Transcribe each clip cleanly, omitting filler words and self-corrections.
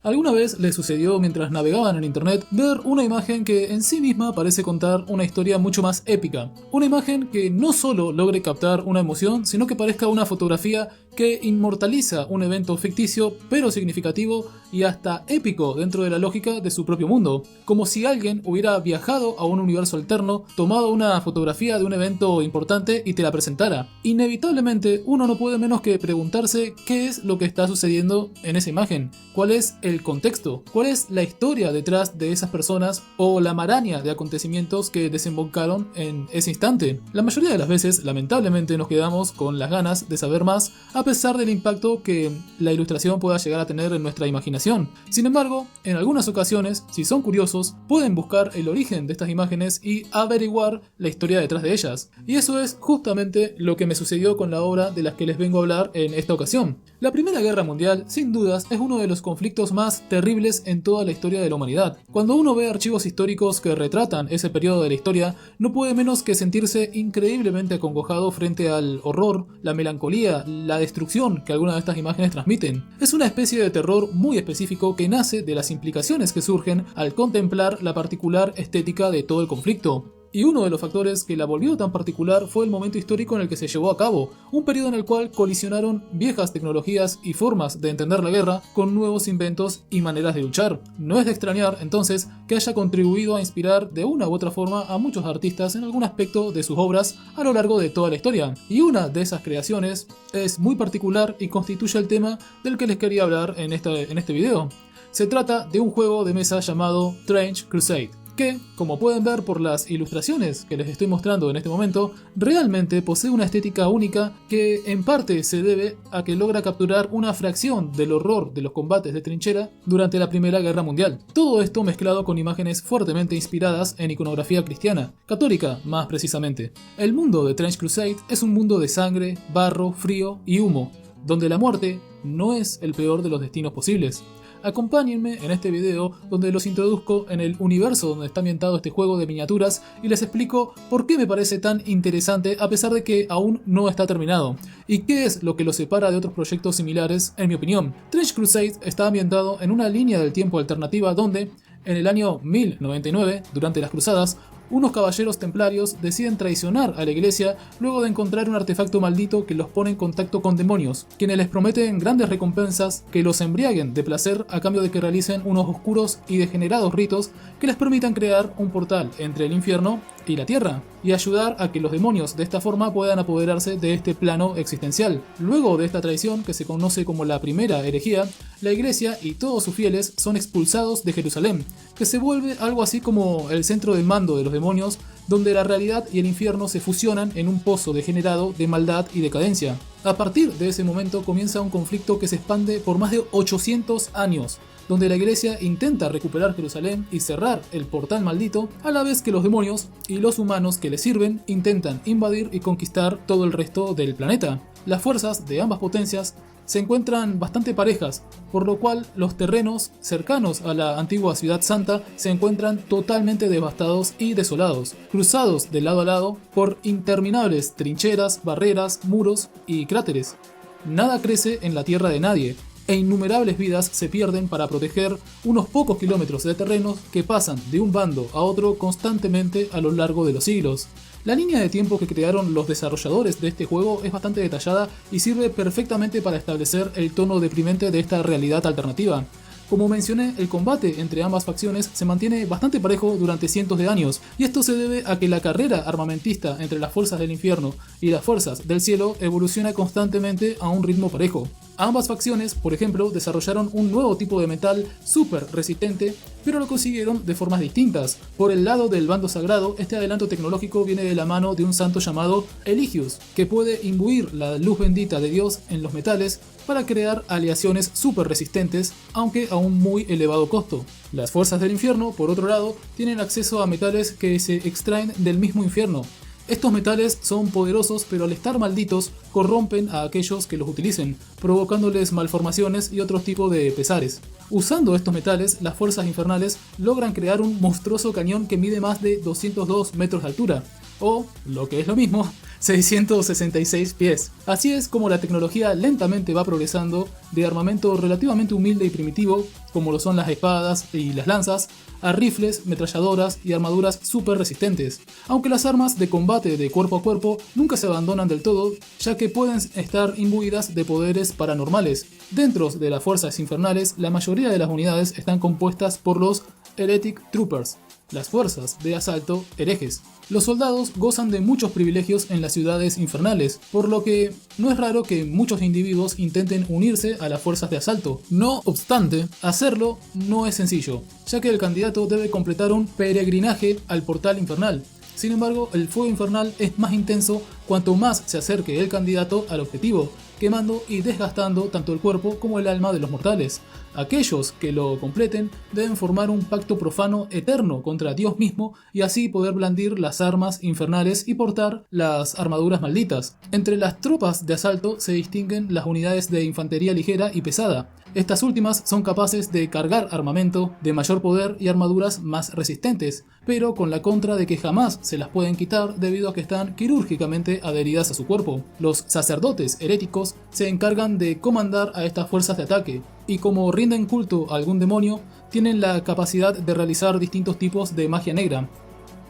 ¿Alguna vez les sucedió mientras navegaban en internet ver una imagen que en sí misma parece contar una historia mucho más épica? Una imagen que no solo logre captar una emoción, sino que parezca una fotografía que inmortaliza un evento ficticio pero significativo y hasta épico dentro de la lógica de su propio mundo, como si alguien hubiera viajado a un universo alterno, tomado una fotografía de un evento importante y te la presentara. Inevitablemente uno no puede menos que preguntarse qué es lo que está sucediendo en esa imagen, cuál es el contexto, cuál es la historia detrás de esas personas o la maraña de acontecimientos que desembocaron en ese instante. La mayoría de las veces, lamentablemente, nos quedamos con las ganas de saber más, a pesar del impacto que la ilustración pueda llegar a tener en nuestra imaginación. Sin embargo, en algunas ocasiones, si son curiosos, pueden buscar el origen de estas imágenes y averiguar la historia detrás de ellas. Y eso es justamente lo que me sucedió con la obra de las que les vengo a hablar en esta ocasión. La Primera Guerra Mundial, sin dudas, es uno de los conflictos más terribles en toda la historia de la humanidad. Cuando uno ve archivos históricos que retratan ese periodo de la historia, no puede menos que sentirse increíblemente acongojado frente al horror, la melancolía, la destrucción que algunas de estas imágenes transmiten. Es una especie de terror muy específico que nace de las implicaciones que surgen al contemplar la particular estética de todo el conflicto. Y uno de los factores que la volvió tan particular fue el momento histórico en el que se llevó a cabo, un periodo en el cual colisionaron viejas tecnologías y formas de entender la guerra con nuevos inventos y maneras de luchar. No es de extrañar, entonces, que haya contribuido a inspirar de una u otra forma a muchos artistas en algún aspecto de sus obras a lo largo de toda la historia. Y una de esas creaciones es muy particular y constituye el tema del que les quería hablar en este video. Se trata de un juego de mesa llamado Strange Crusade, que, como pueden ver por las ilustraciones que les estoy mostrando en este momento, realmente posee una estética única que en parte se debe a que logra capturar una fracción del horror de los combates de trinchera durante la Primera Guerra Mundial. Todo esto mezclado con imágenes fuertemente inspiradas en iconografía cristiana, católica más precisamente. El mundo de Strange Crusade es un mundo de sangre, barro, frío y humo, donde la muerte no es el peor de los destinos posibles. Acompáñenme en este video donde los introduzco en el universo donde está ambientado este juego de miniaturas y les explico por qué me parece tan interesante a pesar de que aún no está terminado, y qué es lo que lo separa de otros proyectos similares en mi opinión. Strange Crusade está ambientado en una línea del tiempo alternativa donde, en el año 1099, durante las cruzadas, unos caballeros templarios deciden traicionar a la iglesia luego de encontrar un artefacto maldito que los pone en contacto con demonios, quienes les prometen grandes recompensas que los embriaguen de placer a cambio de que realicen unos oscuros y degenerados ritos que les permitan crear un portal entre el infierno y la tierra, y ayudar a que los demonios de esta forma puedan apoderarse de este plano existencial. Luego de esta traición, que se conoce como la Primera Herejía, la iglesia y todos sus fieles son expulsados de Jerusalén, que se vuelve algo así como el centro de mando de los demonios, donde la realidad y el infierno se fusionan en un pozo degenerado de maldad y decadencia. A partir de ese momento comienza un conflicto que se expande por más de 800 años, donde la iglesia intenta recuperar Jerusalén y cerrar el portal maldito, a la vez que los demonios y los humanos que les sirven intentan invadir y conquistar todo el resto del planeta. Las fuerzas de ambas potencias se encuentran bastante parejas, por lo cual los terrenos cercanos a la antigua ciudad santa se encuentran totalmente devastados y desolados, cruzados de lado a lado por interminables trincheras, barreras, muros y cráteres. Nada crece en la tierra de nadie, e innumerables vidas se pierden para proteger unos pocos kilómetros de terrenos que pasan de un bando a otro constantemente a lo largo de los siglos. La línea de tiempo que crearon los desarrolladores de este juego es bastante detallada y sirve perfectamente para establecer el tono deprimente de esta realidad alternativa. Como mencioné, el combate entre ambas facciones se mantiene bastante parejo durante cientos de años, y esto se debe a que la carrera armamentista entre las fuerzas del infierno y las fuerzas del cielo evoluciona constantemente a un ritmo parejo. Ambas facciones, por ejemplo, desarrollaron un nuevo tipo de metal súper resistente, pero lo consiguieron de formas distintas. Por el lado del bando sagrado, este adelanto tecnológico viene de la mano de un santo llamado Eligius, que puede imbuir la luz bendita de Dios en los metales para crear aleaciones súper resistentes, aunque a un muy elevado costo. Las fuerzas del infierno, por otro lado, tienen acceso a metales que se extraen del mismo infierno. Estos metales son poderosos, pero al estar malditos corrompen a aquellos que los utilicen, provocándoles malformaciones y otro tipo de pesares. Usando estos metales, las fuerzas infernales logran crear un monstruoso cañón que mide más de 202 metros de altura, o, lo que es lo mismo, 666 pies. Así es como la tecnología lentamente va progresando de armamento relativamente humilde y primitivo, como lo son las espadas y las lanzas, a rifles, metralladoras y armaduras súper resistentes. Aunque las armas de combate de cuerpo a cuerpo nunca se abandonan del todo, ya que pueden estar imbuidas de poderes paranormales. Dentro de las fuerzas infernales, la mayoría de las unidades están compuestas por los Heretic Troopers, las fuerzas de asalto herejes. Los soldados gozan de muchos privilegios en las ciudades infernales, por lo que no es raro que muchos individuos intenten unirse a las fuerzas de asalto. No obstante, hacerlo no es sencillo, ya que el candidato debe completar un peregrinaje al portal infernal. Sin embargo, el fuego infernal es más intenso cuanto más se acerque el candidato al objetivo, quemando y desgastando tanto el cuerpo como el alma de los mortales. Aquellos que lo completen deben formar un pacto profano eterno contra Dios mismo y así poder blandir las armas infernales y portar las armaduras malditas. Entre las tropas de asalto se distinguen las unidades de infantería ligera y pesada. Estas últimas son capaces de cargar armamento de mayor poder y armaduras más resistentes, pero con la contra de que jamás se las pueden quitar debido a que están quirúrgicamente adheridas a su cuerpo. Los sacerdotes heréticos se encargan de comandar a estas fuerzas de ataque, y como rinden culto a algún demonio, tienen la capacidad de realizar distintos tipos de magia negra.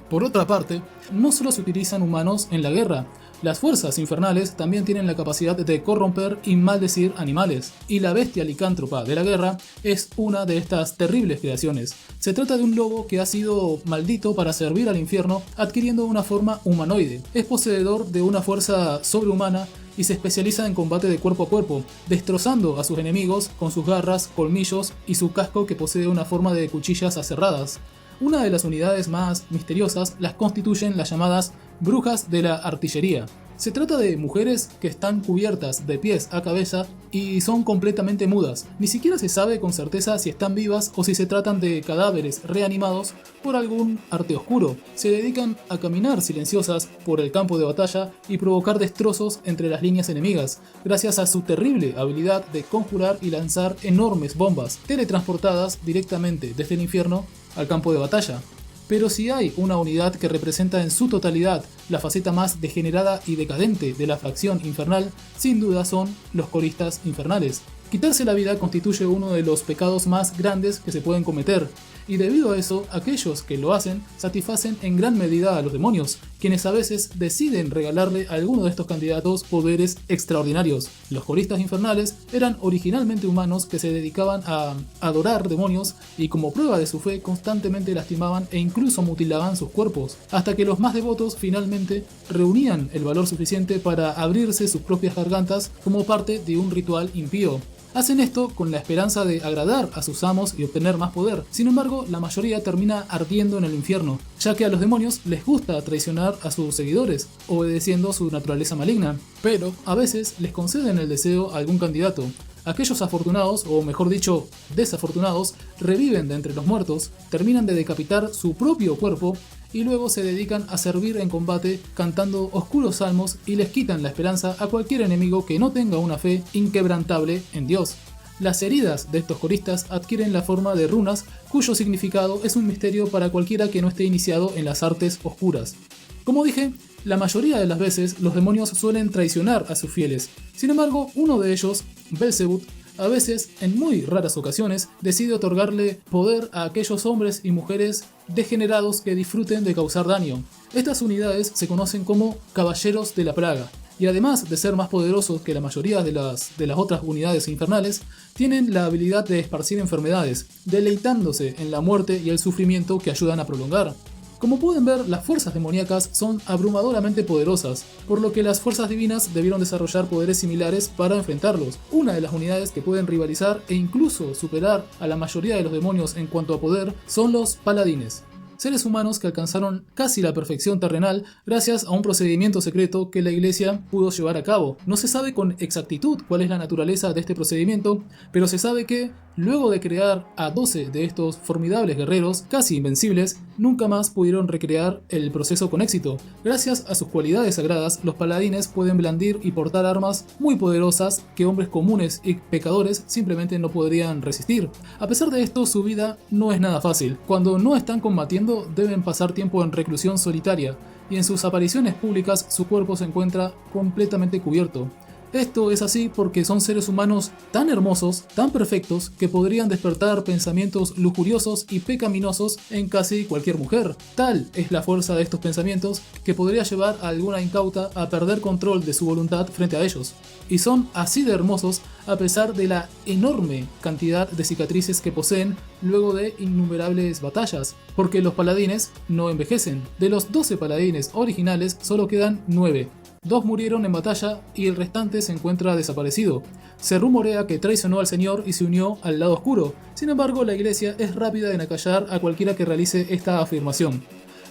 Por otra parte, no solo se utilizan humanos en la guerra, las fuerzas infernales también tienen la capacidad de corromper y maldecir animales, y la bestia licántropa de la guerra es una de estas terribles creaciones. Se trata de un lobo que ha sido maldito para servir al infierno adquiriendo una forma humanoide. Es poseedor de una fuerza sobrehumana y se especializa en combate de cuerpo a cuerpo, destrozando a sus enemigos con sus garras, colmillos y su casco que posee una forma de cuchillas aserradas. Una de las unidades más misteriosas las constituyen las llamadas brujas de la artillería. Se trata de mujeres que están cubiertas de pies a cabeza y son completamente mudas. Ni siquiera se sabe con certeza si están vivas o si se tratan de cadáveres reanimados por algún arte oscuro. Se dedican a caminar silenciosas por el campo de batalla y provocar destrozos entre las líneas enemigas, gracias a su terrible habilidad de conjurar y lanzar enormes bombas, teletransportadas directamente desde el infierno al campo de batalla. Pero si hay una unidad que representa en su totalidad la faceta más degenerada y decadente de la facción infernal, sin duda son los coristas infernales. Quitarse la vida constituye uno de los pecados más grandes que se pueden cometer, y debido a eso, aquellos que lo hacen satisfacen en gran medida a los demonios, quienes a veces deciden regalarle a alguno de estos candidatos poderes extraordinarios. Los coristas infernales eran originalmente humanos que se dedicaban a adorar demonios y como prueba de su fe constantemente lastimaban e incluso mutilaban sus cuerpos, hasta que los más devotos finalmente reunían el valor suficiente para abrirse sus propias gargantas como parte de un ritual impío. Hacen esto con la esperanza de agradar a sus amos y obtener más poder. Sin embargo, la mayoría termina ardiendo en el infierno, ya que a los demonios les gusta traicionar a sus seguidores, obedeciendo su naturaleza maligna. Pero a veces les conceden el deseo a algún candidato. Aquellos afortunados, o mejor dicho, desafortunados, reviven de entre los muertos, terminan de decapitar su propio cuerpo y luego se dedican a servir en combate cantando oscuros salmos y les quitan la esperanza a cualquier enemigo que no tenga una fe inquebrantable en Dios. Las heridas de estos coristas adquieren la forma de runas cuyo significado es un misterio para cualquiera que no esté iniciado en las artes oscuras. Como dije, la mayoría de las veces los demonios suelen traicionar a sus fieles. Sin embargo, uno de ellos, Belzebut, a veces, en muy raras ocasiones, decide otorgarle poder a aquellos hombres y mujeres degenerados que disfruten de causar daño. Estas unidades se conocen como Caballeros de la Plaga, y además de ser más poderosos que la mayoría de las otras unidades infernales, tienen la habilidad de esparcir enfermedades, deleitándose en la muerte y el sufrimiento que ayudan a prolongar. Como pueden ver, las fuerzas demoníacas son abrumadoramente poderosas, por lo que las fuerzas divinas debieron desarrollar poderes similares para enfrentarlos. Una de las unidades que pueden rivalizar e incluso superar a la mayoría de los demonios en cuanto a poder son los paladines. Seres humanos que alcanzaron casi la perfección terrenal gracias a un procedimiento secreto que la iglesia pudo llevar a cabo. No se sabe con exactitud cuál es la naturaleza de este procedimiento, pero se sabe que, luego de crear a 12 de estos formidables guerreros, casi invencibles, nunca más pudieron recrear el proceso con éxito. Gracias a sus cualidades sagradas, los paladines pueden blandir y portar armas muy poderosas que hombres comunes y pecadores simplemente no podrían resistir. A pesar de esto, su vida no es nada fácil. Cuando no están combatiendo, deben pasar tiempo en reclusión solitaria, y en sus apariciones públicas su cuerpo se encuentra completamente cubierto. Esto es así porque son seres humanos tan hermosos, tan perfectos, que podrían despertar pensamientos lujuriosos y pecaminosos en casi cualquier mujer. Tal es la fuerza de estos pensamientos que podría llevar a alguna incauta a perder control de su voluntad frente a ellos. Y son así de hermosos a pesar de la enorme cantidad de cicatrices que poseen luego de innumerables batallas, porque los paladines no envejecen. De los 12 paladines originales solo quedan 9. 2 murieron en batalla y el restante se encuentra desaparecido. Se rumorea que traicionó al Señor y se unió al lado oscuro. Sin embargo, la iglesia es rápida en acallar a cualquiera que realice esta afirmación.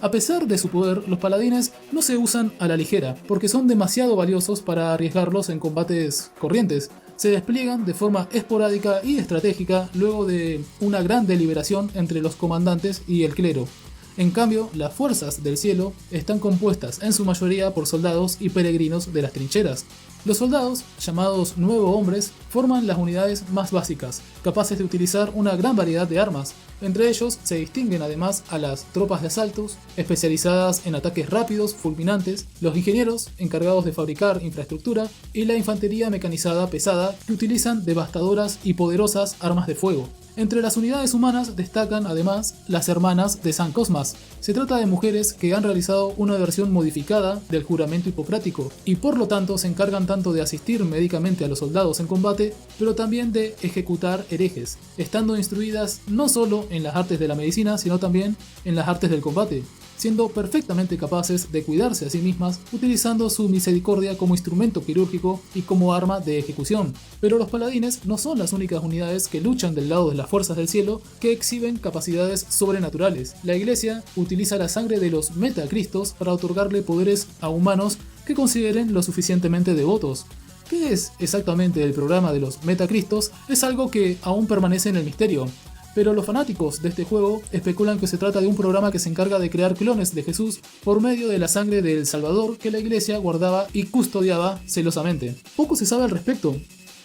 A pesar de su poder, los paladines no se usan a la ligera, porque son demasiado valiosos para arriesgarlos en combates corrientes. Se despliegan de forma esporádica y estratégica luego de una gran deliberación entre los comandantes y el clero. En cambio, las fuerzas del cielo están compuestas en su mayoría por soldados y peregrinos de las trincheras. Los soldados, llamados nuevo hombres, forman las unidades más básicas, capaces de utilizar una gran variedad de armas. Entre ellos se distinguen además a las tropas de asaltos, especializadas en ataques rápidos, fulminantes, los ingenieros, encargados de fabricar infraestructura, y la infantería mecanizada pesada, que utilizan devastadoras y poderosas armas de fuego. Entre las unidades humanas destacan además las hermanas de San Cosmas. Se trata de mujeres que han realizado una versión modificada del juramento hipocrático y por lo tanto se encargan tanto de asistir médicamente a los soldados en combate, pero también de ejecutar herejes, estando instruidas no solo en las artes de la medicina, sino también en las artes del combate, siendo perfectamente capaces de cuidarse a sí mismas utilizando su misericordia como instrumento quirúrgico y como arma de ejecución. Pero los paladines no son las únicas unidades que luchan del lado de las fuerzas del cielo que exhiben capacidades sobrenaturales. La iglesia utiliza la sangre de los metacristos para otorgarle poderes a humanos que consideren lo suficientemente devotos. ¿Qué es exactamente el programa de los metacristos? Es algo que aún permanece en el misterio. Pero los fanáticos de este juego especulan que se trata de un programa que se encarga de crear clones de Jesús por medio de la sangre del Salvador que la iglesia guardaba y custodiaba celosamente. Poco se sabe al respecto.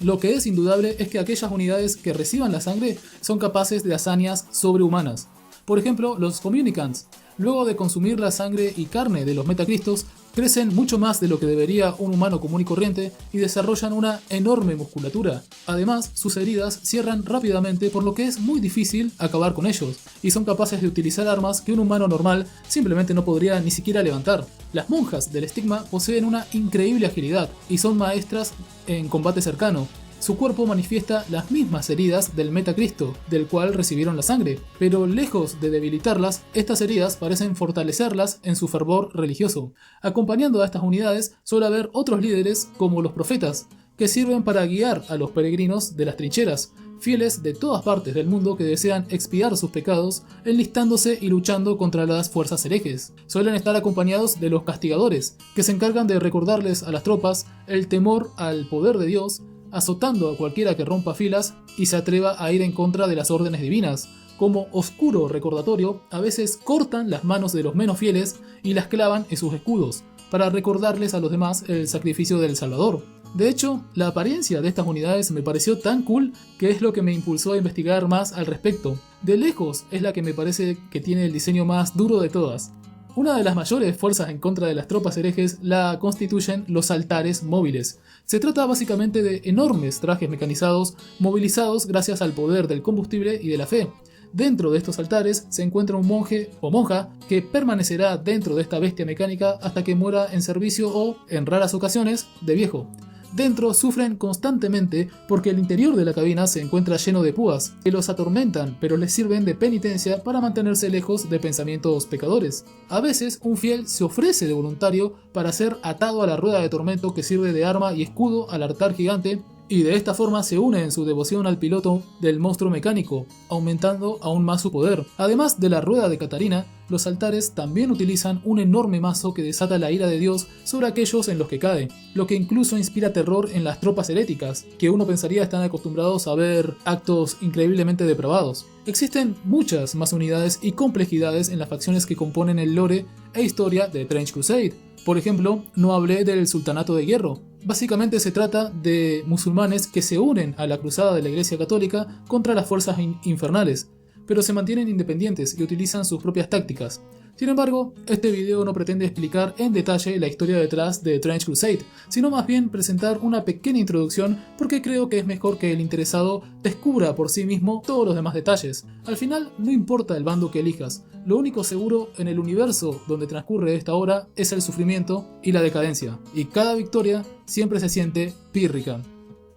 Lo que es indudable es que aquellas unidades que reciban la sangre son capaces de hazañas sobrehumanas. Por ejemplo, los Communicants, luego de consumir la sangre y carne de los metacristos, crecen mucho más de lo que debería un humano común y corriente y desarrollan una enorme musculatura. Además, sus heridas cierran rápidamente, por lo que es muy difícil acabar con ellos, y son capaces de utilizar armas que un humano normal simplemente no podría ni siquiera levantar. Las monjas del estigma poseen una increíble agilidad y son maestras en combate cercano. Su cuerpo manifiesta las mismas heridas del metacristo, del cual recibieron la sangre, pero lejos de debilitarlas, estas heridas parecen fortalecerlas en su fervor religioso. Acompañando a estas unidades suele haber otros líderes como los profetas, que sirven para guiar a los peregrinos de las trincheras, fieles de todas partes del mundo que desean expiar sus pecados, enlistándose y luchando contra las fuerzas herejes. Suelen estar acompañados de los castigadores, que se encargan de recordarles a las tropas el temor al poder de Dios, azotando a cualquiera que rompa filas y se atreva a ir en contra de las órdenes divinas. Como oscuro recordatorio, a veces cortan las manos de los menos fieles y las clavan en sus escudos, para recordarles a los demás el sacrificio del Salvador. De hecho, la apariencia de estas unidades me pareció tan cool que es lo que me impulsó a investigar más al respecto. De lejos es la que me parece que tiene el diseño más duro de todas. Una de las mayores fuerzas en contra de las tropas herejes la constituyen los altares móviles. Se trata básicamente de enormes trajes mecanizados movilizados gracias al poder del combustible y de la fe. Dentro de estos altares se encuentra un monje o monja que permanecerá dentro de esta bestia mecánica hasta que muera en servicio o, en raras ocasiones, de viejo. Dentro sufren constantemente porque el interior de la cabina se encuentra lleno de púas que los atormentan, pero les sirven de penitencia para mantenerse lejos de pensamientos pecadores. A veces un fiel se ofrece de voluntario para ser atado a la rueda de tormento que sirve de arma y escudo al altar gigante, y de esta forma se une en su devoción al piloto del monstruo mecánico, aumentando aún más su poder. Además de la rueda de Catarina, los altares también utilizan un enorme mazo que desata la ira de Dios sobre aquellos en los que cae, lo que incluso inspira terror en las tropas heréticas, que uno pensaría están acostumbrados a ver actos increíblemente depravados. Existen muchas más unidades y complejidades en las facciones que componen el lore e historia de Trench Crusade. Por ejemplo, no hablé del Sultanato de Hierro. Básicamente se trata de musulmanes que se unen a la cruzada de la Iglesia Católica contra las fuerzas infernales. pero se mantienen independientes y utilizan sus propias tácticas. Sin embargo, este video no pretende explicar en detalle la historia detrás de Trench Crusade, sino más bien presentar una pequeña introducción porque creo que es mejor que el interesado descubra por sí mismo todos los demás detalles. Al final, no importa el bando que elijas, lo único seguro en el universo donde transcurre esta obra es el sufrimiento y la decadencia, y cada victoria siempre se siente pírrica.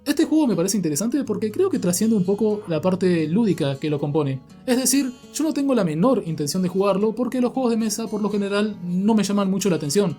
Este juego me parece interesante porque creo que trasciende un poco la parte lúdica que lo compone. Es decir, yo no tengo la menor intención de jugarlo porque los juegos de mesa por lo general no me llaman mucho la atención.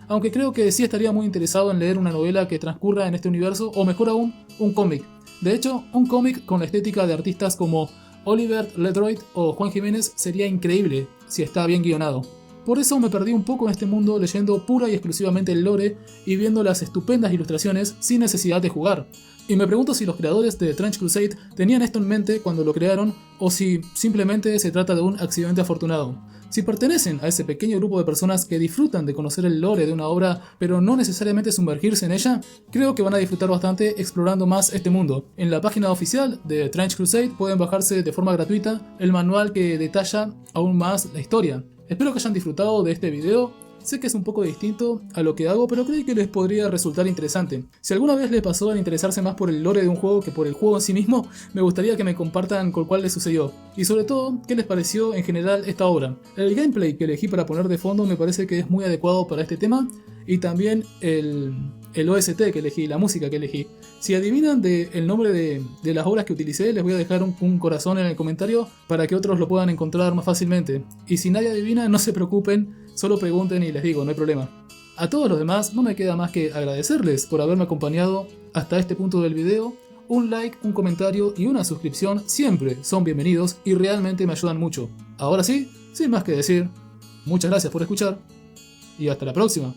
Aunque creo que sí estaría muy interesado en leer una novela que transcurra en este universo o mejor aún, un cómic. De hecho, un cómic con la estética de artistas como Oliver Ledroyd o Juan Jiménez sería increíble si está bien guionado. Por eso me perdí un poco en este mundo leyendo pura y exclusivamente el lore y viendo las estupendas ilustraciones sin necesidad de jugar. Y me pregunto si los creadores de Trench Crusade tenían esto en mente cuando lo crearon o si simplemente se trata de un accidente afortunado. Si pertenecen a ese pequeño grupo de personas que disfrutan de conocer el lore de una obra pero no necesariamente sumergirse en ella, creo que van a disfrutar bastante explorando más este mundo. En la página oficial de Trench Crusade pueden bajarse de forma gratuita el manual que detalla aún más la historia. Espero que hayan disfrutado de este video. Sé que es un poco distinto a lo que hago, pero creí que les podría resultar interesante. Si alguna vez les pasó a interesarse más por el lore de un juego que por el juego en sí mismo, me gustaría que me compartan con cuál les sucedió. Y sobre todo, qué les pareció en general esta obra. El gameplay que elegí para poner de fondo me parece que es muy adecuado para este tema, y también el OST que elegí, la música que elegí. Si adivinan el nombre de las obras que utilicé, les voy a dejar un corazón en el comentario para que otros lo puedan encontrar más fácilmente. Y si nadie adivina, no se preocupen, solo pregunten y les digo, no hay problema. A todos los demás no me queda más que agradecerles por haberme acompañado hasta este punto del video. Un like, un comentario y una suscripción siempre son bienvenidos y realmente me ayudan mucho. Ahora sí, sin más que decir, muchas gracias por escuchar y hasta la próxima.